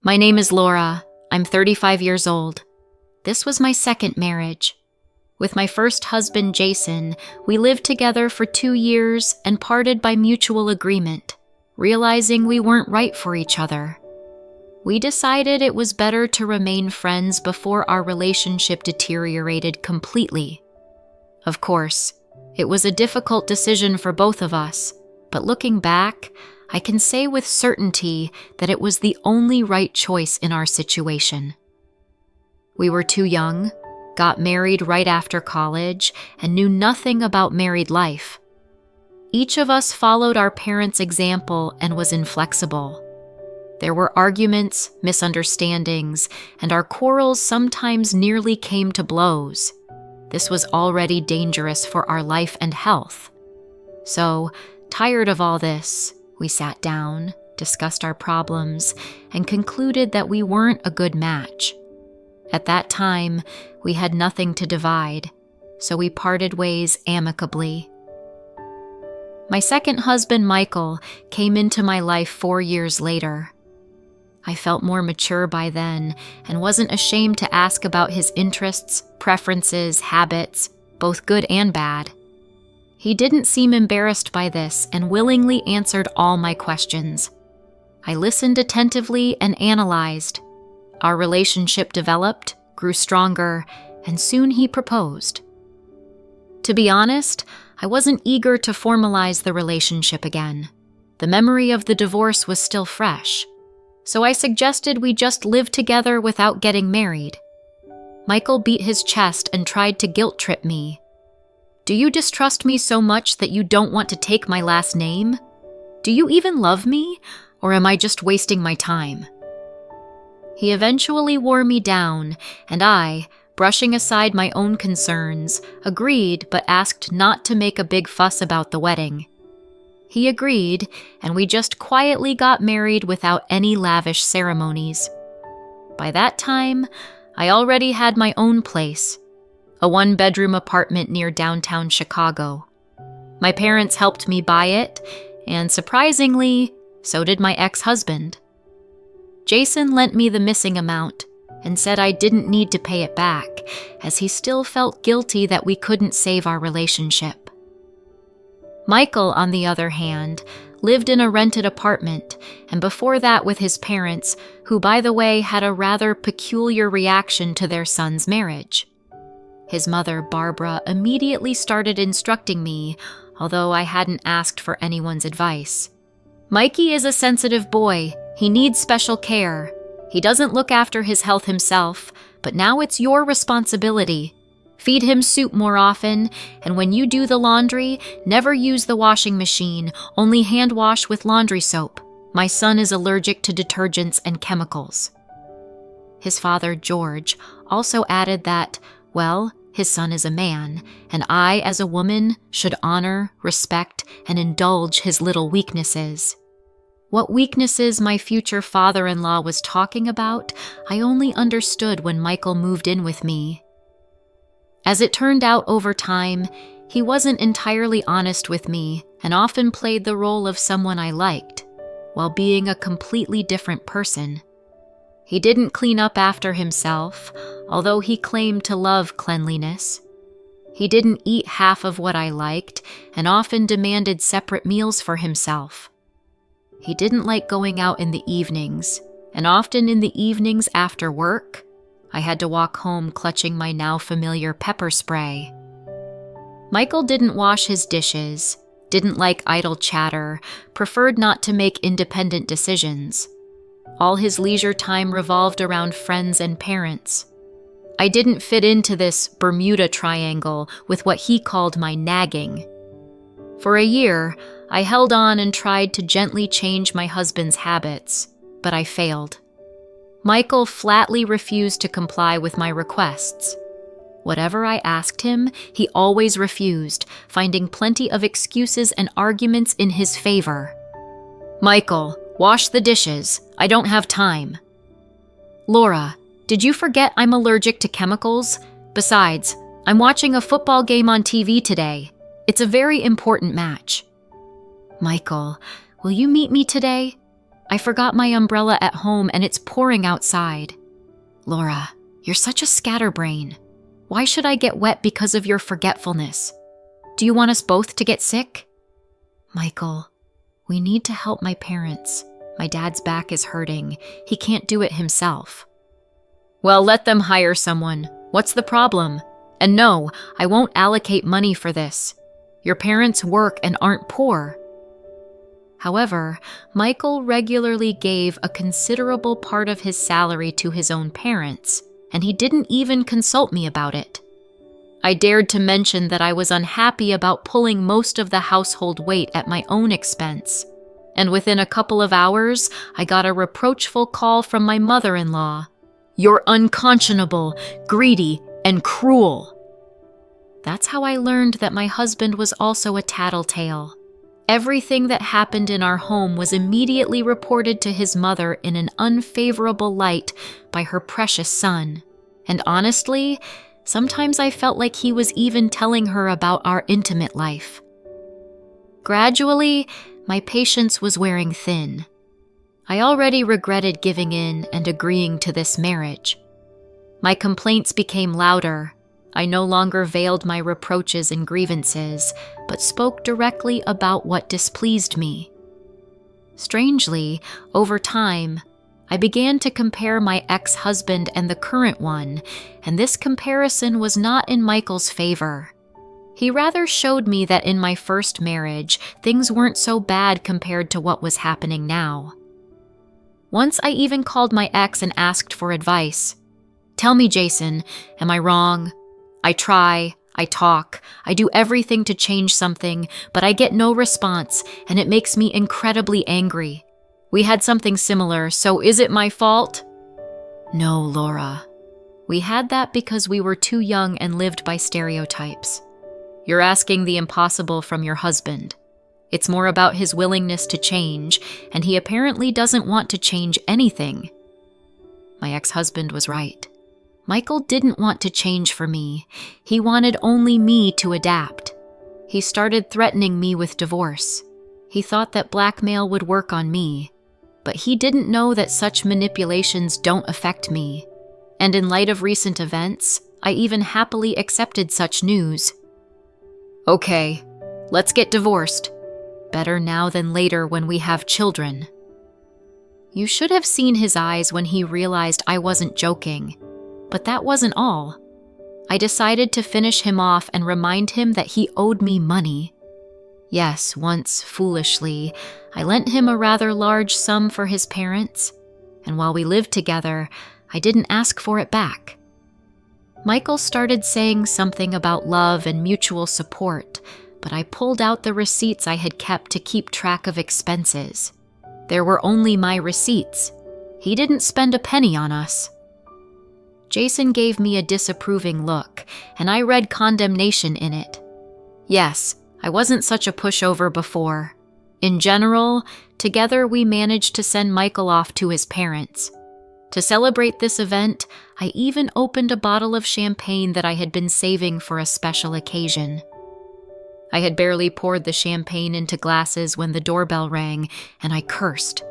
My name is Laura. I'm 35 years old. This was my second marriage. With my first husband, Jason, we lived together for 2 years and parted by mutual agreement, realizing we weren't right for each other. We decided it was better to remain friends before our relationship deteriorated completely. Of course, it was a difficult decision for both of us, but looking back, I can say with certainty that it was the only right choice in our situation. We were too young, got married right after college, and knew nothing about married life. Each of us followed our parents' example and was inflexible. There were arguments, misunderstandings, and our quarrels sometimes nearly came to blows. This was already dangerous for our life and health. So, tired of all this, we sat down, discussed our problems, and concluded that we weren't a good match. At that time, we had nothing to divide, so we parted ways amicably. My second husband, Michael, came into my life 4 years later. I felt more mature by then and wasn't ashamed to ask about his interests, preferences, habits, both good and bad. He didn't seem embarrassed by this and willingly answered all my questions. I listened attentively and analyzed. Our relationship developed, grew stronger, and soon he proposed. To be honest, I wasn't eager to formalize the relationship again. The memory of the divorce was still fresh, so I suggested we just live together without getting married. Michael beat his chest and tried to guilt-trip me. "Do you distrust me so much that you don't want to take my last name? Do you even love me, or am I just wasting my time?" He eventually wore me down, and I, brushing aside my own concerns, agreed but asked not to make a big fuss about the wedding. He agreed, and we just quietly got married without any lavish ceremonies. By that time, I already had my own place, a 1-bedroom apartment near downtown Chicago. My parents helped me buy it, and surprisingly, so did my ex-husband. Jason lent me the missing amount and said I didn't need to pay it back, as he still felt guilty that we couldn't save our relationship. Michael, on the other hand, lived in a rented apartment, and before that with his parents, who, by the way, had a rather peculiar reaction to their son's marriage. His mother, Barbara, immediately started instructing me, although I hadn't asked for anyone's advice. "Mikey is a sensitive boy. He needs special care. He doesn't look after his health himself, but now it's your responsibility. Feed him soup more often, and when you do the laundry, never use the washing machine, only hand wash with laundry soap. My son is allergic to detergents and chemicals." His father, George, also added that, well, his son is a man, and I, as a woman, should honor, respect, and indulge his little weaknesses. What weaknesses my future father-in-law was talking about, I only understood when Michael moved in with me. As it turned out over time, he wasn't entirely honest with me and often played the role of someone I liked, while being a completely different person. He didn't clean up after himself, although he claimed to love cleanliness. He didn't eat half of what I liked and often demanded separate meals for himself. He didn't like going out in the evenings, and often in the evenings after work, I had to walk home clutching my now familiar pepper spray. Michael didn't wash his dishes, didn't like idle chatter, preferred not to make independent decisions. All his leisure time revolved around friends and parents. I didn't fit into this Bermuda Triangle with what he called my nagging. For a year, I held on and tried to gently change my husband's habits, but I failed. Michael flatly refused to comply with my requests. Whatever I asked him, he always refused, finding plenty of excuses and arguments in his favor. "Michael, wash the dishes. I don't have time." "Laura, did you forget I'm allergic to chemicals? Besides, I'm watching a football game on TV today. It's a very important match." "Michael, will you meet me today? I forgot my umbrella at home and it's pouring outside. Laura, you're such a scatterbrain. Why should I get wet because of your forgetfulness? Do you want us both to get sick? Michael, we need to help my parents. My dad's back is hurting. He can't do it himself. Well, let them hire someone. What's the problem? And no, I won't allocate money for this. Your parents work and aren't poor. However, Michael regularly gave a considerable part of his salary to his own parents, and he didn't even consult me about it. I dared to mention that I was unhappy about pulling most of the household weight at my own expense, and within a couple of hours, I got a reproachful call from my mother-in-law. You're unconscionable, greedy, and cruel. That's how I learned that my husband was also a tattletale. Everything that happened in our home was immediately reported to his mother in an unfavorable light by her precious son. And honestly, sometimes I felt like he was even telling her about our intimate life. Gradually, my patience was wearing thin. I already regretted giving in and agreeing to this marriage. My complaints became louder. I no longer veiled my reproaches and grievances, but spoke directly about what displeased me. Strangely, over time, I began to compare my ex-husband and the current one, and this comparison was not in Michael's favor. He rather showed me that in my first marriage, things weren't so bad compared to what was happening now. Once I even called my ex and asked for advice. Tell me, Jason, am I wrong? I try, I talk, I do everything to change something, but I get no response, and it makes me incredibly angry. We had something similar, so is it my fault? No, Laura. We had that because we were too young and lived by stereotypes. You're asking the impossible from your husband. It's more about his willingness to change, and he apparently doesn't want to change anything. My ex-husband was right. Michael didn't want to change for me. He wanted only me to adapt. He started threatening me with divorce. He thought that blackmail would work on me, but he didn't know that such manipulations don't affect me. And in light of recent events, I even happily accepted such news. Okay, let's get divorced. Better now than later when we have children. You should have seen his eyes when he realized I wasn't joking. But that wasn't all. I decided to finish him off and remind him that he owed me money. Yes, once, foolishly, I lent him a rather large sum for his parents, and while we lived together, I didn't ask for it back. Michael started saying something about love and mutual support, but I pulled out the receipts I had kept to keep track of expenses. There were only my receipts. He didn't spend a penny on us. Jason gave me a disapproving look, and I read condemnation in it. Yes, I wasn't such a pushover before. In general, together we managed to send Michael off to his parents. To celebrate this event, I even opened a bottle of champagne that I had been saving for a special occasion. I had barely poured the champagne into glasses when the doorbell rang, and I cursed.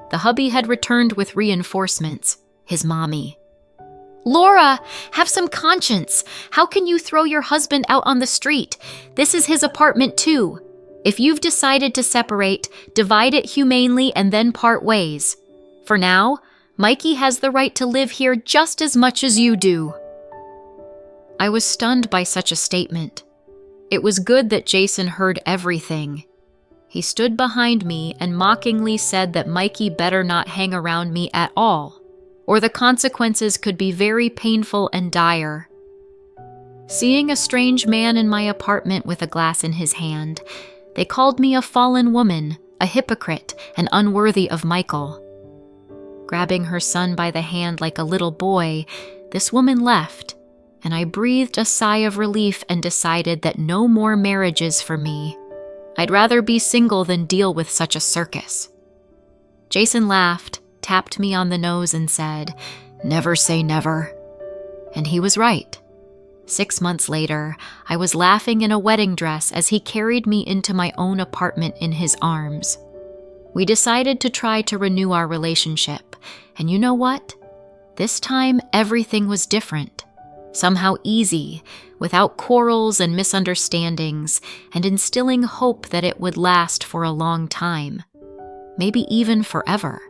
The hubby had returned with reinforcements, his mommy. Laura, have some conscience. How can you throw your husband out on the street? This is his apartment too. If you've decided to separate, divide it humanely and then part ways. For now, Mikey has the right to live here just as much as you do. I was stunned by such a statement. It was good that Jason heard everything. He stood behind me and mockingly said that Mikey better not hang around me at all, or the consequences could be very painful and dire. Seeing a strange man in my apartment with a glass in his hand, they called me a fallen woman, a hypocrite, and unworthy of Michael. Grabbing her son by the hand like a little boy, this woman left, and I breathed a sigh of relief and decided that no more marriages for me. I'd rather be single than deal with such a circus. Jason laughed, tapped me on the nose and said, "Never say never." And he was right. 6 months later, I was laughing in a wedding dress as he carried me into my own apartment in his arms. We decided to try to renew our relationship, and you know what? This time, everything was different. Somehow easy, without quarrels and misunderstandings, and instilling hope that it would last for a long time. Maybe even forever.